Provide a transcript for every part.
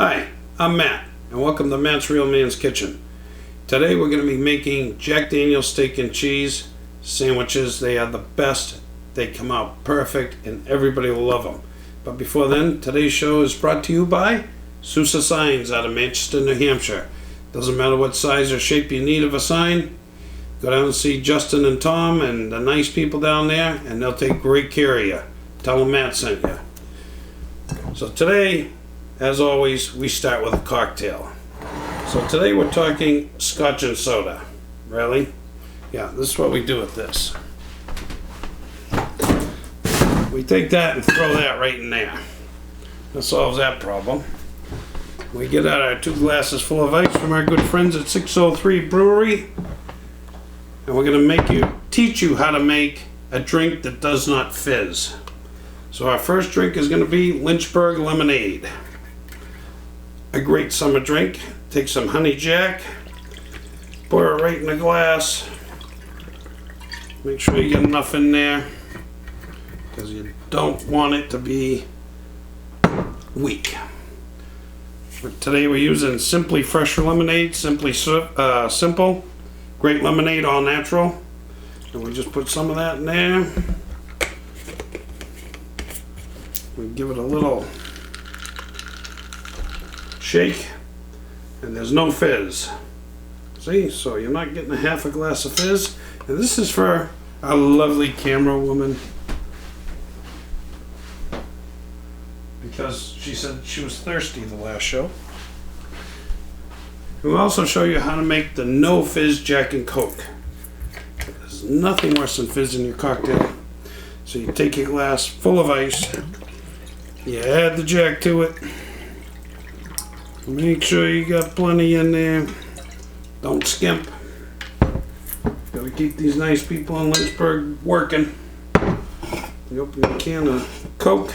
Hi, I'm Matt, and welcome to Matt's Real Man's Kitchen. Today we're going to be making Jack Daniel's steak and cheese sandwiches. They are the best. They come out perfect, and everybody will love them. But before then, today's show is brought to you by Sousa Signs out of Manchester, New Hampshire. Doesn't matter what size or shape you need of a sign. Go down and see Justin and Tom and the nice people down there, and they'll take great care of you. Tell them Matt sent you. So today, as always, we start with a cocktail. So today we're talking Scotch and soda. Really? Yeah, this is what we do with this. We take that and throw that right in there. That solves that problem. We get out our 2 glasses full of ice from our good friends at 603 Brewery. And we're going to teach you how to make a drink that does not fizz. So our first drink is going to be Lynchburg lemonade. A great summer drink. Take some honey jack, pour it right in a glass. Make sure you get enough in there because you don't want it to be weak. But today we're using Simply Fresh lemonade, simple, great lemonade, all natural. And we just put some of that in there. We give it a little shake, and there's no fizz. See, so you're not getting a half a glass of fizz. And this is for our lovely camera woman, because she said she was thirsty the last show. We'll also show you how to make the no fizz Jack and Coke. There's nothing worse than fizz in your cocktail. So you take your glass full of ice, you add the Jack to it. Make sure you got plenty in there. Don't skimp. Gotta keep these nice people in Lynchburg working. You open a can of Coke.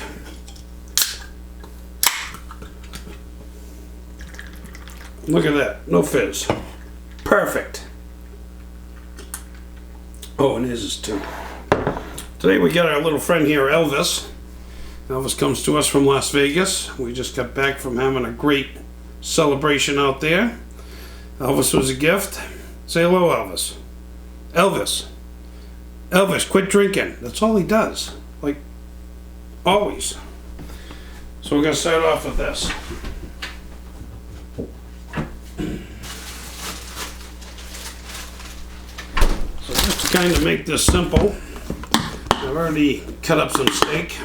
Look at that. No fizz. Perfect. Oh, and his is too. Today we got our little friend here, Elvis. Elvis comes to us from Las Vegas. We just got back from having a great celebration out there. Elvis was a gift. Say hello, Elvis. Elvis. Elvis, quit drinking. That's all he does. Like, always. So we're going to start off with this. So just to kind of make this simple, I've already cut up some steak.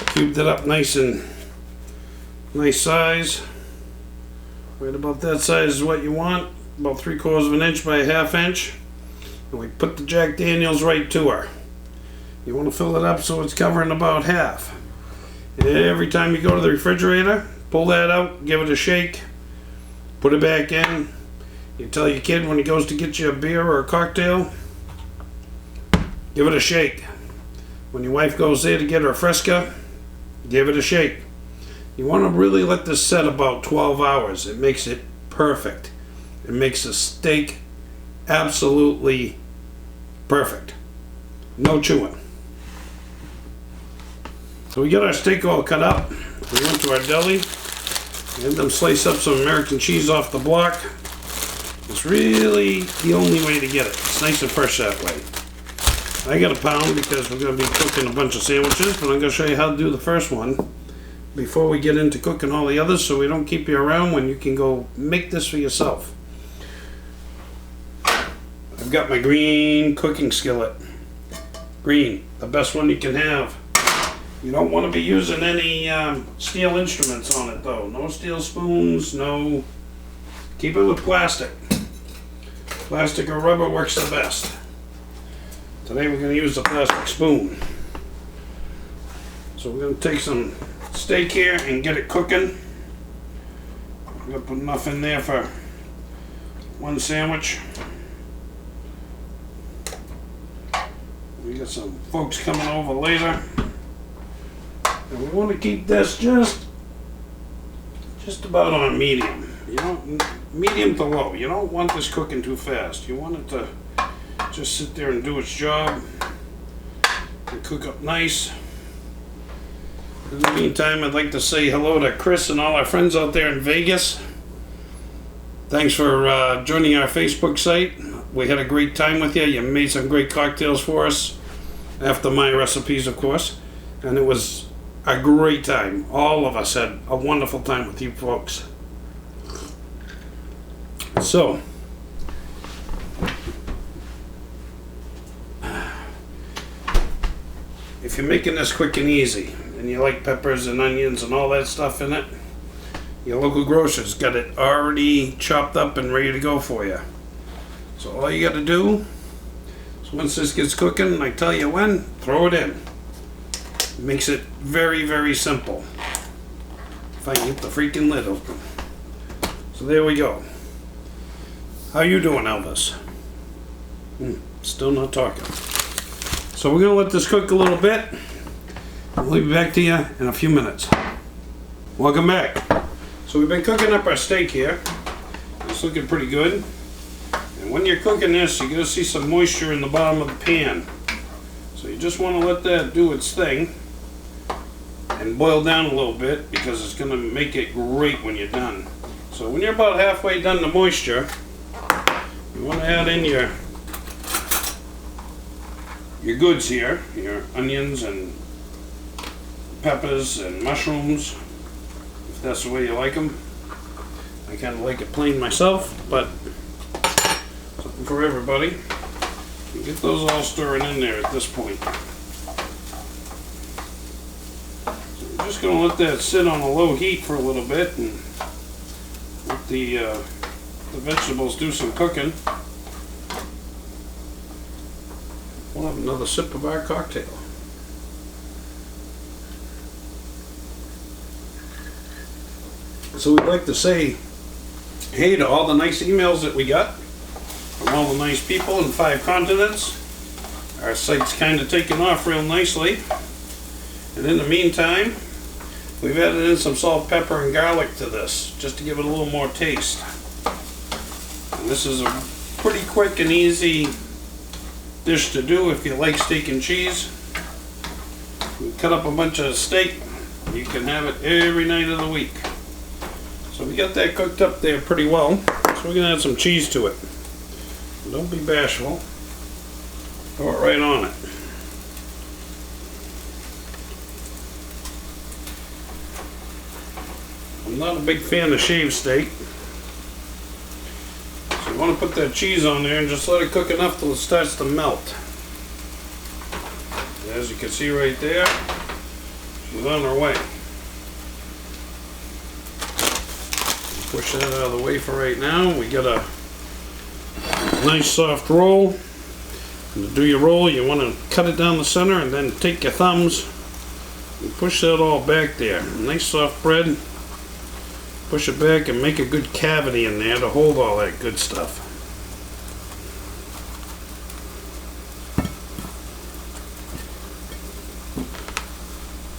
Cubed it up nice size. Right about that size is what you want. About 3/4 of an inch by a 1/2 inch. And we put the Jack Daniel's right to her. You want to fill it up so it's covering about half. Every time you go to the refrigerator, pull that out, give it a shake, put it back in. You tell your kid when he goes to get you a beer or a cocktail, give it a shake. When your wife goes there to get her Fresca, give it a shake. You want to really let this set about 12 hours. It makes it perfect. It makes the steak absolutely perfect. No chewing. So we got our steak all cut up. We went to our deli. We had them slice up some American cheese off the block. It's really the only way to get it. It's nice and fresh that way. I got a pound because we're going to be cooking a bunch of sandwiches, but I'm going to show you how to do the first one before we get into cooking all the others, so we don't keep you around when you can go make this for yourself. I've got my green cooking skillet. Green, the best one you can have. You don't want to be using any steel instruments on it though. No steel spoons, no. Keep it with plastic. Plastic or rubber works the best. Today we're going to use the plastic spoon. So we're going to take some steak here and get it cooking. I'm going to put enough in there for one sandwich. We got some folks coming over later. And we want to keep this just about on medium. You don't, medium to low. You don't want this cooking too fast. You want it to just sit there and do its job and cook up nice. In the meantime, I'd like to say hello to Chris and all our friends out there in Vegas. Thanks for joining our Facebook site. We had a great time with you. You made some great cocktails for us, after my recipes, of course. And it was a great time. All of us had a wonderful time with you folks. So, if you're making this quick and easy, and you like peppers and onions and all that stuff in it, your local grocer's got it already chopped up and ready to go for you. So all you got to do is once this gets cooking, and I tell you when, throw it in. It makes it very, very simple. If I can get the freaking lid open. So there we go. How you doing, Elvis? Still not talking. So we're going to let this cook a little bit. We'll be back to you in a few minutes. Welcome back. So we've been cooking up our steak here. It's looking pretty good. And when you're cooking this, you're going to see some moisture in the bottom of the pan. So you just want to let that do its thing and boil down a little bit, because it's going to make it great when you're done. So when you're about halfway done the moisture, you want to add in your goods here, your onions and peppers and mushrooms, if that's the way you like them. I kind of like it plain myself, but something for everybody. You get those all stirring in there at this point. So you're just going to let that sit on a low heat for a little bit and let the vegetables do some cooking. We'll have another sip of our cocktail. So we'd like to say hey to all the nice emails that we got from all the nice people in 5 continents. Our site's kind of taken off real nicely. And in the meantime, we've added in some salt, pepper, and garlic to this, just to give it a little more taste. And this is a pretty quick and easy dish to do if you like steak and cheese. You cut up a bunch of steak, you can have it every night of the week. So we got that cooked up there pretty well. So we're going to add some cheese to it. Don't be bashful. Throw it right on it. I'm not a big fan of shaved steak. So you want to put that cheese on there and just let it cook enough till it starts to melt. As you can see right there, she's on her way. Push that out of the way for right now. We got a nice soft roll. And to do your roll, you want to cut it down the center and then take your thumbs and push that all back there. Nice soft bread. Push it back and make a good cavity in there to hold all that good stuff.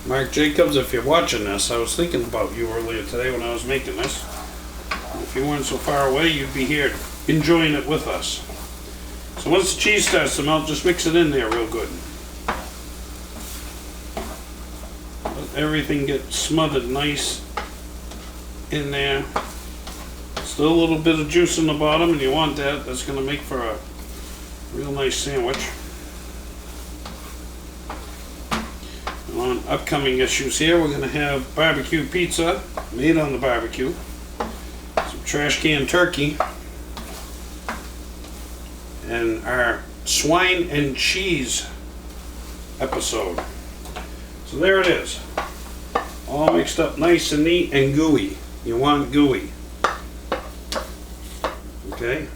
Mark Jacobs, if you're watching this, I was thinking about you earlier today when I was making this. If you weren't so far away, you'd be here enjoying it with us. So once the cheese starts to melt, just mix it in there real good. Let everything get smothered nice in there. Still a little bit of juice in the bottom, and you want that. That's going to make for a real nice sandwich. And on upcoming issues here, we're going to have barbecue pizza made on the barbecue, some trash can turkey, and our swine and cheese episode. So there it is. All mixed up nice and neat and gooey. You want gooey. Okay?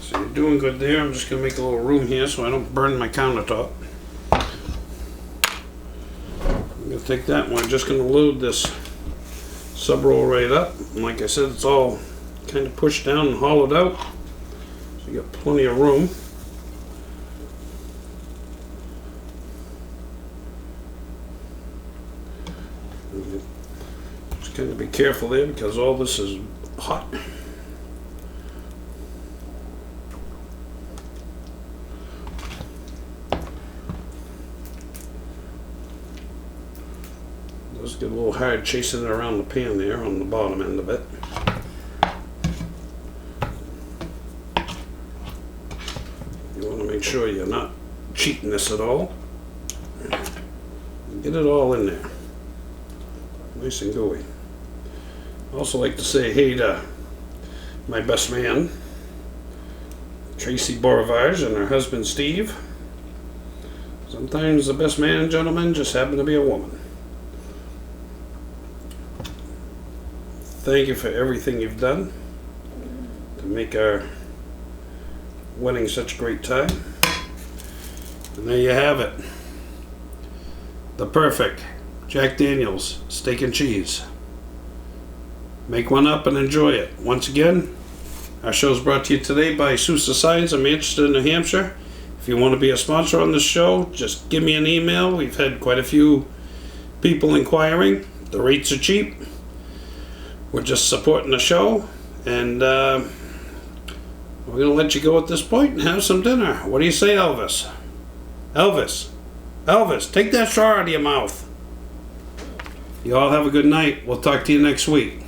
So you're doing good there. I'm just going to make a little room here so I don't burn my countertop. I'm going to take that one. I'm just going to load this sub roll right up. And like I said, it's all kind of pushed down and hollowed out. So you got plenty of room. Just kind of be careful there because all this is hot. Get a little hard chasing it around the pan there on the bottom end of it. You want to make sure you're not cheating this at all. Get it all in there. Nice and gooey. I also like to say hey to my best man, Tracy Boravage, and her husband Steve. Sometimes the best man and gentleman just happen to be a woman. Thank you for everything you've done to make our wedding such a great time. And there you have it. The perfect Jack Daniel's steak and cheese. Make one up and enjoy it. Once again, our show is brought to you today by Sousa Signs in Manchester, New Hampshire. If you want to be a sponsor on this show, just give me an email. We've had quite a few people inquiring. The rates are cheap. We're just supporting the show, and we're going to let you go at this point and have some dinner. What do you say, Elvis? Elvis, take that straw out of your mouth. You all have a good night. We'll talk to you next week.